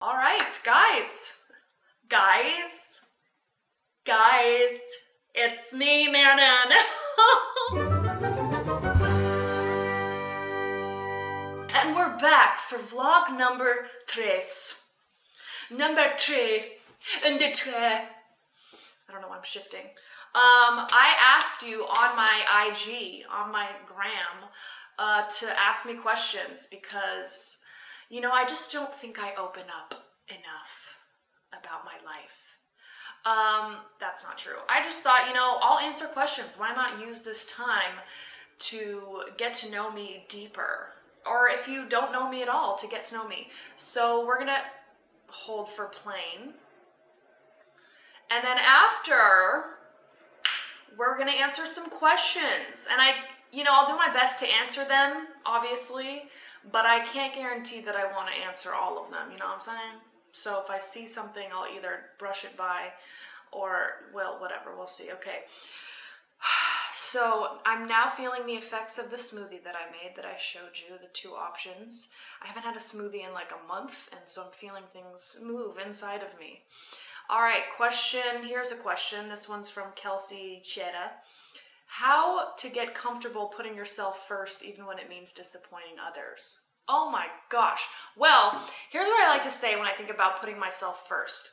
All right, guys, it's me, Manon. And we're back for vlog number tres. Number three. And the tre. I don't know why I'm shifting. I asked you on my IG, on my gram, to ask me questions because, I just don't think I open up enough about my life. That's not true. I just thought, I'll answer questions. Why not use this time to get to know me deeper? Or if you don't know me at all, to get to know me. So we're gonna hold for plane. And then after, we're gonna answer some questions. And I'll do my best to answer them, obviously, but I can't guarantee that I want to answer all of them, you know what I'm saying? So if I see something, I'll either brush it by or, well, whatever, we'll see. Okay. So I'm now feeling the effects of the smoothie that I made, that I showed you, the two options. I haven't had a smoothie in like a month, and so I'm feeling things move inside of me. All right, here's a question. This one's from Kelsey Cheda. How to get comfortable putting yourself first even when it means disappointing others? Oh my gosh. Well, here's what I like to say when I think about putting myself first.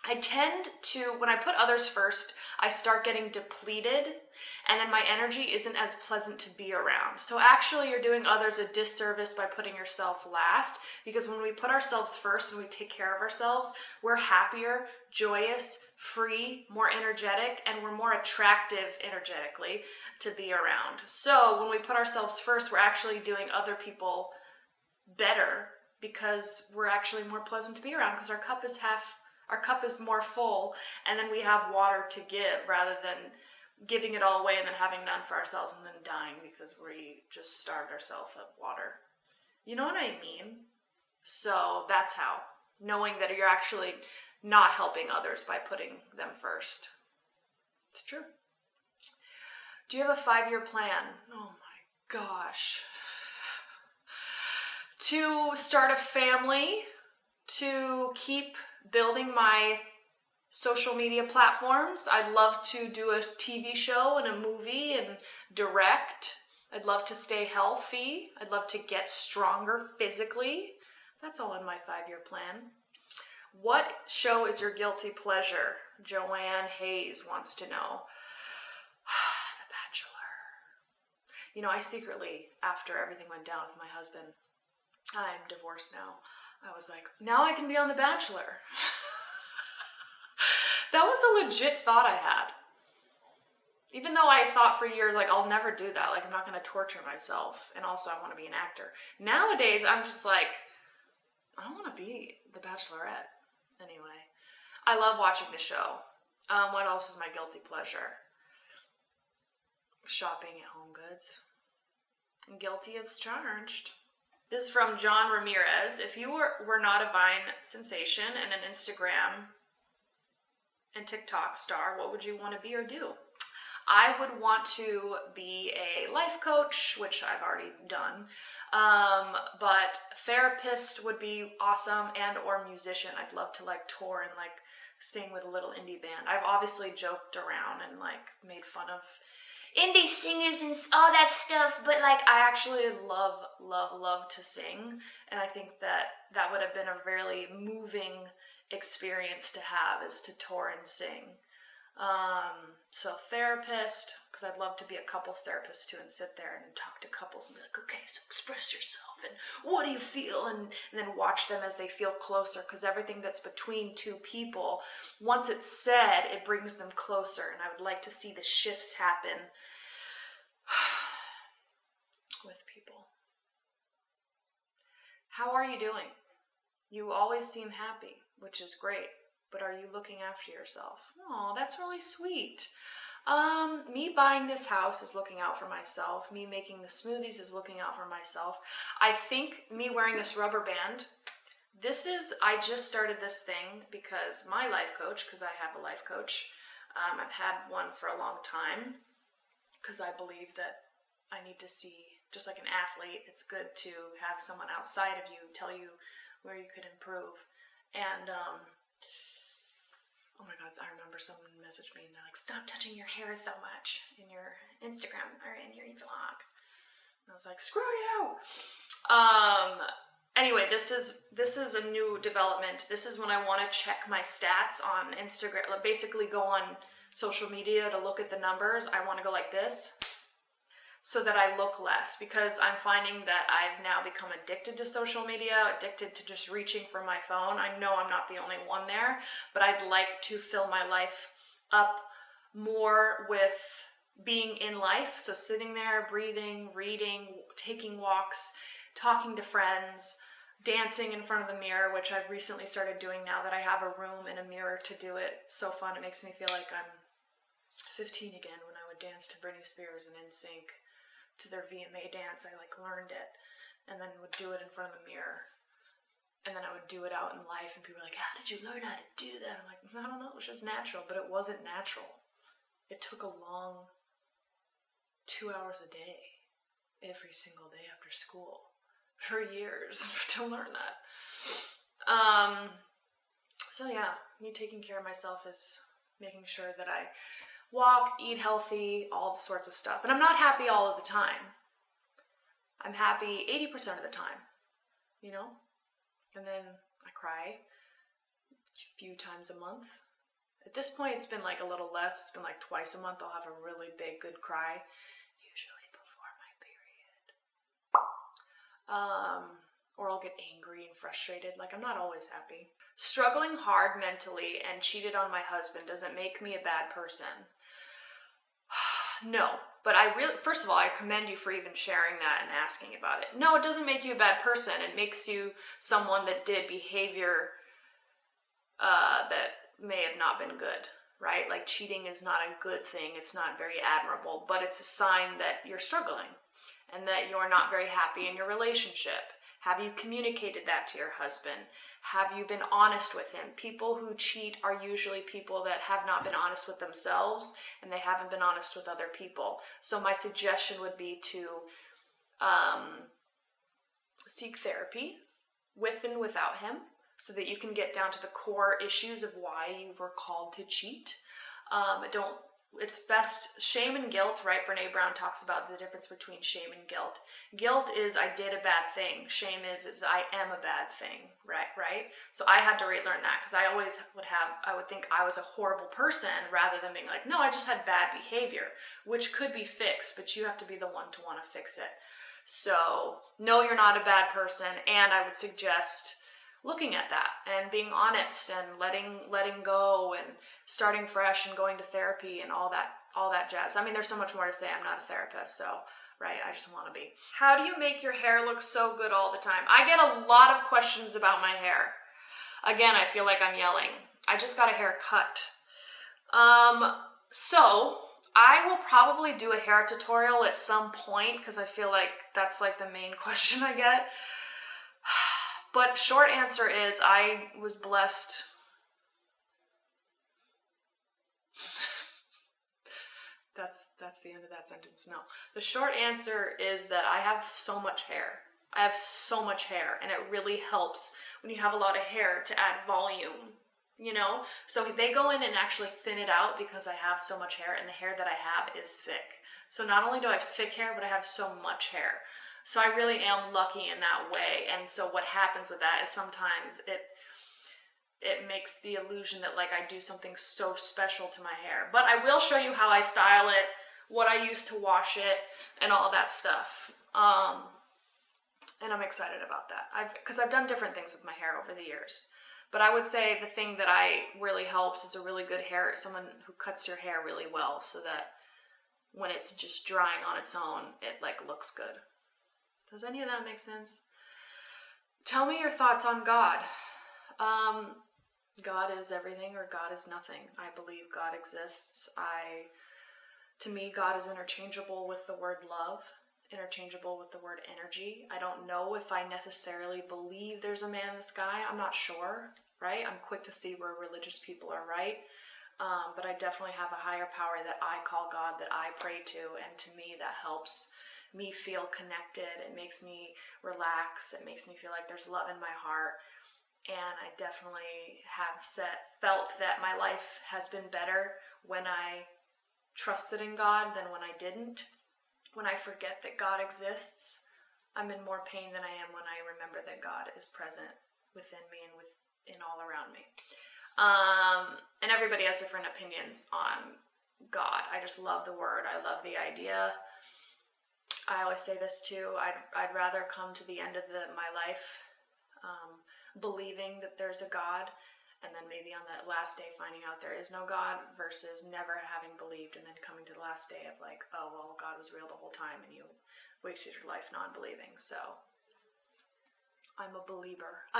I tend to, when I put others first, I start getting depleted, and then my energy isn't as pleasant to be around. So actually you're doing others a disservice by putting yourself last, because when we put ourselves first and we take care of ourselves, we're happier, joyous, free, more energetic, and we're more attractive energetically to be around. So when we put ourselves first, we're actually doing other people better because we're actually more pleasant to be around, because our cup is more full, and then we have water to give rather than giving it all away and then having none for ourselves and then dying because we just starved ourselves of water. You know what I mean? So that's how. Knowing that you're actually not helping others by putting them first. It's true. Do you have a 5-year plan? Oh my gosh. To start a family, to keep building my social media platforms. I'd love to do a TV show and a movie and direct. I'd love to stay healthy. I'd love to get stronger physically. That's all in my 5-year plan. What show is your guilty pleasure? Joanne Hayes wants to know. The Bachelor. I secretly, after everything went down with my husband, I'm divorced now, I was like, now I can be on The Bachelor. That was a legit thought I had. Even though I thought for years, like, I'll never do that. Like, I'm not going to torture myself. And also, I want to be an actor. Nowadays, I'm just like, I want to be The Bachelorette. Anyway, I love watching the show. What else is my guilty pleasure? Shopping at Home Goods. Guilty as charged. This is from John Ramirez. If you were not a Vine sensation and an Instagram and TikTok star, what would you want to be or do? I would want to be a life coach, which I've already done, but therapist would be awesome, and or musician. I'd love to tour and sing with a little indie band. I've obviously joked around and made fun of indie singers and all that stuff, but I actually love to sing, and I think that would have been a really moving experience to have, is to tour and sing. So therapist, because I'd love to be a couples therapist too and sit there and talk to couples and be like, okay, so express yourself and what do you feel, and then watch them as they feel closer, because everything that's between two people, once it's said, it brings them closer, and I would like to see the shifts happen with people. How are you doing? You always seem happy, which is great. But are you looking after yourself? Oh, that's really sweet. Me buying this house is looking out for myself. Me making the smoothies is looking out for myself. I think me wearing this rubber band, I just started this thing because my life coach, because I have a life coach, I've had one for a long time, because I believe that I need to see, just like an athlete, it's good to have someone outside of you tell you where you could improve. And, oh my God, I remember someone messaged me and they're like, stop touching your hair so much in your Instagram or in your vlog. And I was like, screw you. Anyway, this is a new development. This is when I want to check my stats on Instagram, basically go on social media to look at the numbers. I want to go like this so that I look less, because I'm finding that I've now become addicted to social media, addicted to just reaching for my phone. I know I'm not the only one there, but I'd like to fill my life up more with being in life. So sitting there, breathing, reading, taking walks, talking to friends, dancing in front of the mirror, which I've recently started doing now that I have a room and a mirror to do it. It's so fun. It makes me feel like I'm 15 again when I would dance to Britney Spears and NSYNC to their VMA dance. I like learned it and then would do it in front of the mirror. And then I would do it out in life and people were like, how did you learn how to do that? I'm like, I don't know, it was just natural, but it wasn't natural. It took a long 2 hours a day, every single day after school for years to learn that. So yeah, me taking care of myself is making sure that I walk, eat healthy, all the sorts of stuff. And I'm not happy all of the time. I'm happy 80% of the time, you know? And then I cry a few times a month. At this point, it's been like a little less. It's been like twice a month. I'll have a really big, good cry, usually before my period. Or I'll get angry and frustrated. Like, I'm not always happy. Struggling hard mentally and cheated on my husband doesn't make me a bad person. No, but first of all, I commend you for even sharing that and asking about it. No, it doesn't make you a bad person. It makes you someone that did behavior that may have not been good, right? Like, cheating is not a good thing. It's not very admirable, but it's a sign that you're struggling and that you're not very happy in your relationship. Have you communicated that to your husband? Have you been honest with him? People who cheat are usually people that have not been honest with themselves and they haven't been honest with other people. So my suggestion would be to seek therapy with and without him so that you can get down to the core issues of why you were called to cheat. It's best, shame and guilt, right? Brene Brown talks about the difference between shame and guilt. Guilt is I did a bad thing. Shame is I am a bad thing, right? So I had to relearn that because I would think I was a horrible person rather than being like, no, I just had bad behavior, which could be fixed, but you have to be the one to want to fix it. So no, you're not a bad person, and I would suggest looking at that and being honest and letting go and starting fresh and going to therapy and all that jazz. I mean, there's so much more to say. I'm not a therapist, so right, I just want to be. How do you make your hair look so good all the time? I get a lot of questions about my hair. Again, I feel like I'm yelling. I just got a haircut. So I will probably do a hair tutorial at some point because I feel like that's like the main question I get. But short answer is I was blessed. That's the end of that sentence. No. The short answer is that I have so much hair. I have so much hair, and it really helps when you have a lot of hair to add volume, you know? So they go in and actually thin it out because I have so much hair, and the hair that I have is thick. So not only do I have thick hair, but I have so much hair. So I really am lucky in that way. And so what happens with that is sometimes it makes the illusion that like I do something so special to my hair. But I will show you how I style it, what I use to wash it, and all that stuff. And I'm excited about that. Because I've done different things with my hair over the years. But I would say the thing that really helps is a really good someone who cuts your hair really well so that when it's just drying on its own, it like looks good. Does any of that make sense? Tell me your thoughts on God. God is everything or God is nothing. I believe God exists. To me, God is interchangeable with the word love, interchangeable with the word energy. I don't know if I necessarily believe there's a man in the sky. I'm not sure, right? I'm quick to see where religious people are right. But I definitely have a higher power that I call God, that I pray to, and to me that helps me feel connected. It makes me relax. It makes me feel like there's love in my heart. And I definitely have felt that my life has been better when I trusted in God than when I didn't. When I forget that God exists, I'm in more pain than I am when I remember that God is present within me and within all around me. And everybody has different opinions on God. I just love the word. I love the idea. I always say this too. I'd rather come to the end of my life believing that there's a God, and then maybe on that last day finding out there is no God, versus never having believed and then coming to the last day of like, oh, well, God was real the whole time and you wasted your life non-believing. So I'm a believer.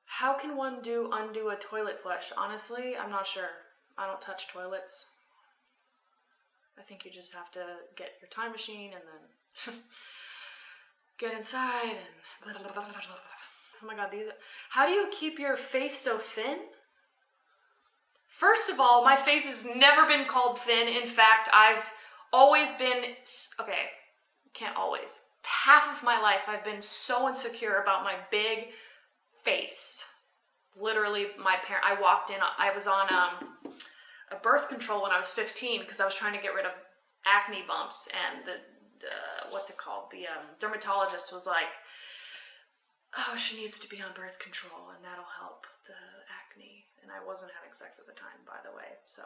How can one undo a toilet flush? Honestly, I'm not sure. I don't touch toilets. I think you just have to get your time machine and then get inside and blah, blah, blah, blah, blah. Oh my God, how do you keep your face so thin? First of all, my face has never been called thin. In fact, I've always been, okay, can't always. Half of my life, I've been so insecure about my big face. Literally, I walked in, I was on a birth control when I was 15 because I was trying to get rid of acne bumps, and the dermatologist was like, oh, she needs to be on birth control and that'll help the acne. And I wasn't having sex at the time, by the way. So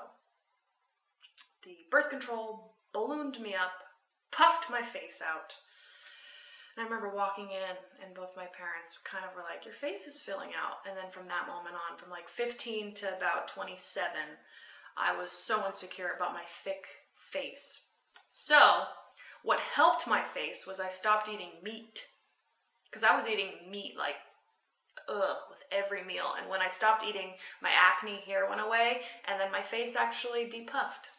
the birth control ballooned me up, puffed my face out. And I remember walking in and both my parents kind of were like, your face is filling out. And then from that moment on, from like 15 to about 27, I was so insecure about my thick face. So what helped my face was I stopped eating meat. Because I was eating meat like, with every meal. And when I stopped eating, my acne hair went away, and then my face actually depuffed.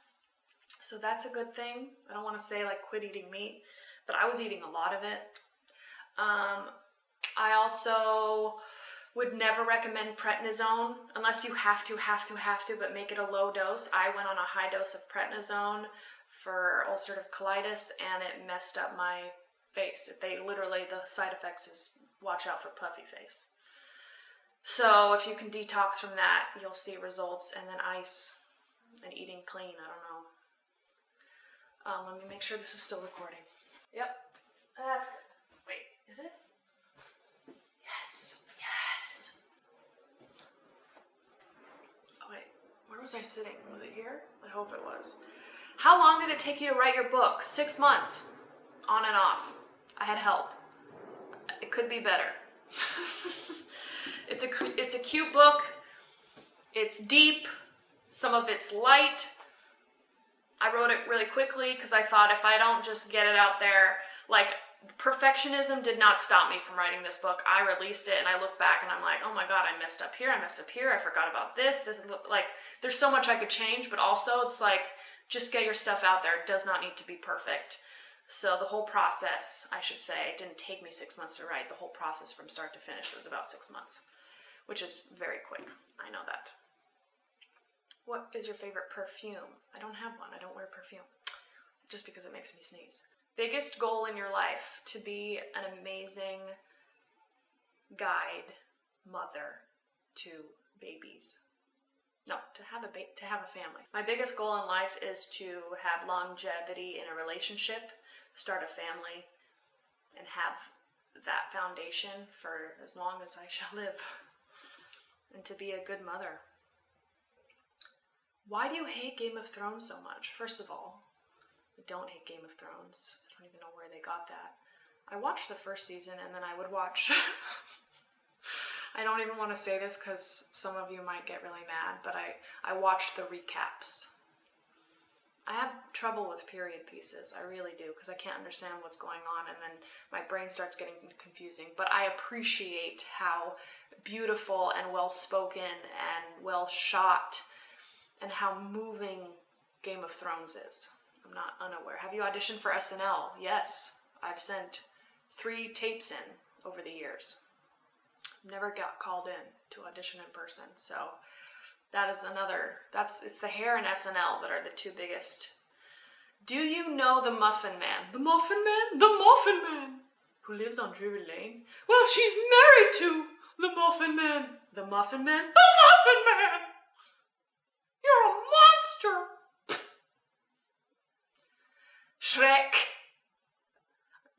So that's a good thing. I don't want to say like quit eating meat, but I was eating a lot of it. I also would never recommend prednisone unless you have to, but make it a low dose. I went on a high dose of prednisone for ulcerative colitis, and it messed up my face. The side effects is watch out for puffy face. So if you can detox from that, you'll see results. And then ice and eating clean. I don't know. Let me make sure this is still recording. Yep, that's good. Wait, is it? Yes. Oh wait, where was I sitting? Was it here? I hope it was. How long did it take you to write your book? 6 months, on and off. I had help. It could be better. It's a cute book. It's deep. Some of it's light. I wrote it really quickly because I thought if I don't just get it out there, like perfectionism did not stop me from writing this book. I released it and I look back and I'm like, oh my God, I messed up here. I forgot about this. Like, there's so much I could change, but also it's like, just get your stuff out there. It does not need to be perfect. So the whole process, I should say, it didn't take me 6 months to write. The whole process from start to finish was about 6 months, which is very quick. I know that. What is your favorite perfume? I don't have one. I don't wear perfume just because it makes me sneeze. Biggest goal in your life: to be an amazing guide, mother to babies. No, to have a family. My biggest goal in life is to have longevity in a relationship, start a family, and have that foundation for as long as I shall live, and to be a good mother. Why do you hate Game of Thrones so much? First of all, I don't hate Game of Thrones. I don't even know where they got that. I watched the first season, and then I would watch... I don't even want to say this because some of you might get really mad, but I watched the recaps. I have trouble with period pieces. I really do, because I can't understand what's going on, and then my brain starts getting confusing. But I appreciate how beautiful and well-spoken and well-shot and how moving Game of Thrones is. I'm not unaware. Have you auditioned for SNL? Yes. I've sent 3 tapes in over the years. Never got called in to audition in person, so that is it's the hair and SNL that are the 2 biggest. Do you know the Muffin Man? The Muffin Man? The Muffin Man! who lives on Drury Lane. Well, she's married to the Muffin Man. The Muffin Man? The Muffin Man! You're a monster! Shrek.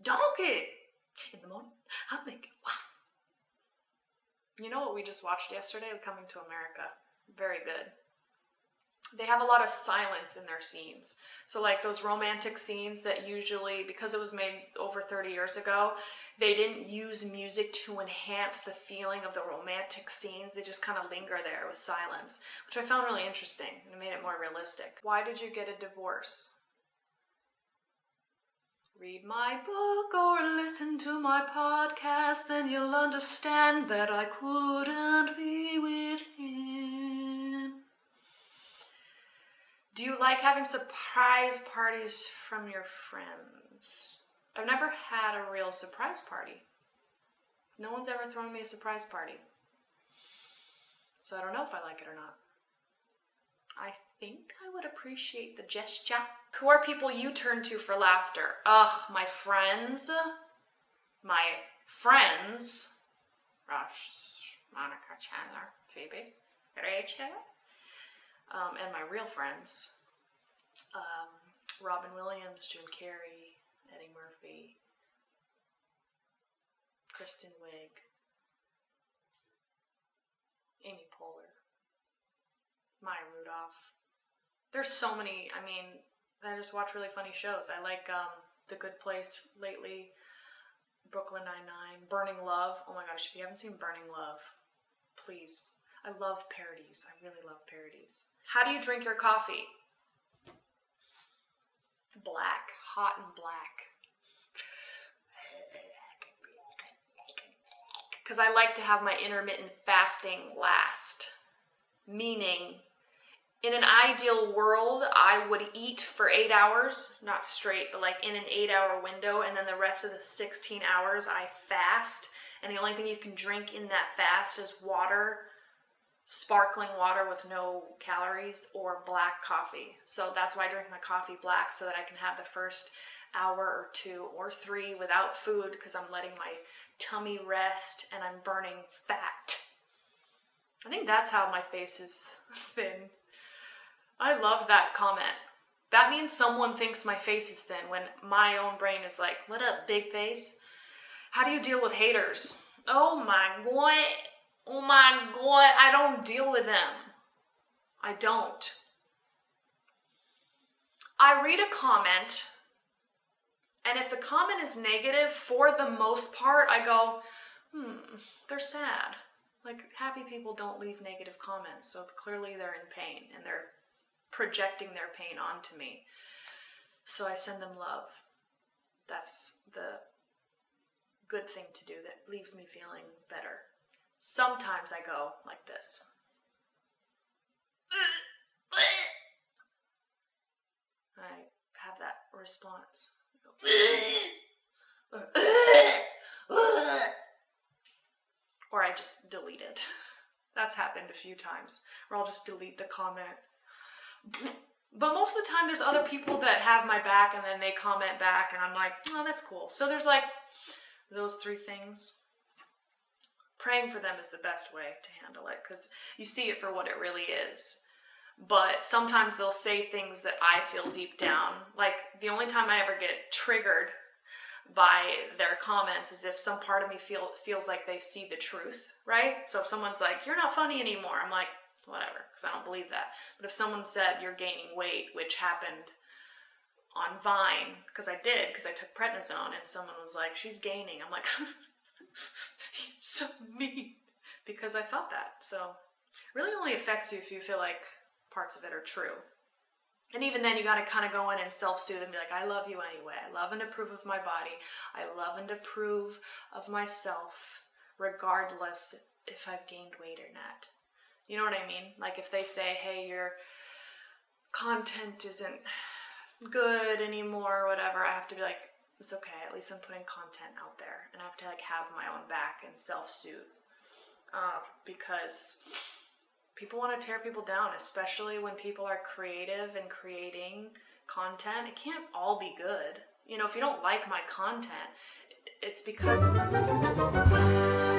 Donkey. In the morning, I'm making waffles. You know what we just watched yesterday? Coming to America. Very good. They have a lot of silence in their scenes. So like those romantic scenes that usually, because it was made over 30 years ago, they didn't use music to enhance the feeling of the romantic scenes. They just kind of linger there with silence, which I found really interesting, and it made it more realistic. Why did you get a divorce? Read my book or listen to my podcast, then you'll understand that I couldn't be with him. Do you like having surprise parties from your friends? I've never had a real surprise party. No one's ever thrown me a surprise party. So I don't know if I like it or not. I think I would appreciate the gesture. Who are people you turn to for laughter? Ugh, my friends. My friends. Ross, Monica, Chandler, Phoebe, Rachel. And my real friends. Robin Williams, Jim Carrey, Eddie Murphy, Kristen Wiig, Amy Poehler, Maya Rudolph. There's so many. I mean, I just watch really funny shows. I like The Good Place lately, Brooklyn Nine-Nine, Burning Love. Oh my gosh, if you haven't seen Burning Love, please. I love parodies. I really love parodies. How do you drink your coffee? Black. Hot and black. Because I like to have my intermittent fasting last. Meaning, in an ideal world, I would eat for 8 hours, not straight, but like in an 8-hour window, and then the rest of the 16 hours I fast, and the only thing you can drink in that fast is water, sparkling water with no calories, or black coffee. So that's why I drink my coffee black, so that I can have the first hour or 2 or 3 without food, because I'm letting my tummy rest and I'm burning fat. I think that's how my face is thin. I love that comment. That means someone thinks my face is thin when my own brain is like, what up, big face? How do you deal with haters? Oh my God. Oh my God. I don't deal with them. I don't. I read a comment, and if the comment is negative, for the most part, I go, they're sad. Like, happy people don't leave negative comments, so clearly they're in pain, and they're projecting their pain onto me. So I send them love. That's the good thing to do that leaves me feeling better. Sometimes I go like this. I have that response. Or I just delete it. That's happened a few times, where I'll just delete the comment. But most of the time there's other people that have my back, and then they comment back, and I'm like, oh, that's cool. So there's like those 3 things. Praying for them is the best way to handle it, because you see it for what it really is. But sometimes they'll say things that I feel deep down. Like, the only time I ever get triggered by their comments is if some part of me feels like they see the truth, right? So if someone's like, you're not funny anymore, I'm like, whatever, because I don't believe that. But if someone said, you're gaining weight, which happened on Vine, because I took prednisone, and someone was like, she's gaining. I'm like, so mean, because I felt that. So it really only affects you if you feel like parts of it are true. And even then, you got to kind of go in and self-soothe and be like, I love you anyway. I love and approve of my body. I love and approve of myself, regardless if I've gained weight or not. You know what I mean? Like, if they say, hey, your content isn't good anymore or whatever, I have to be like, it's okay. At least I'm putting content out there. And I have to like have my own back and self-soothe. Because people want to tear people down, especially when people are creative and creating content. It can't all be good. You know, if you don't like my content, it's because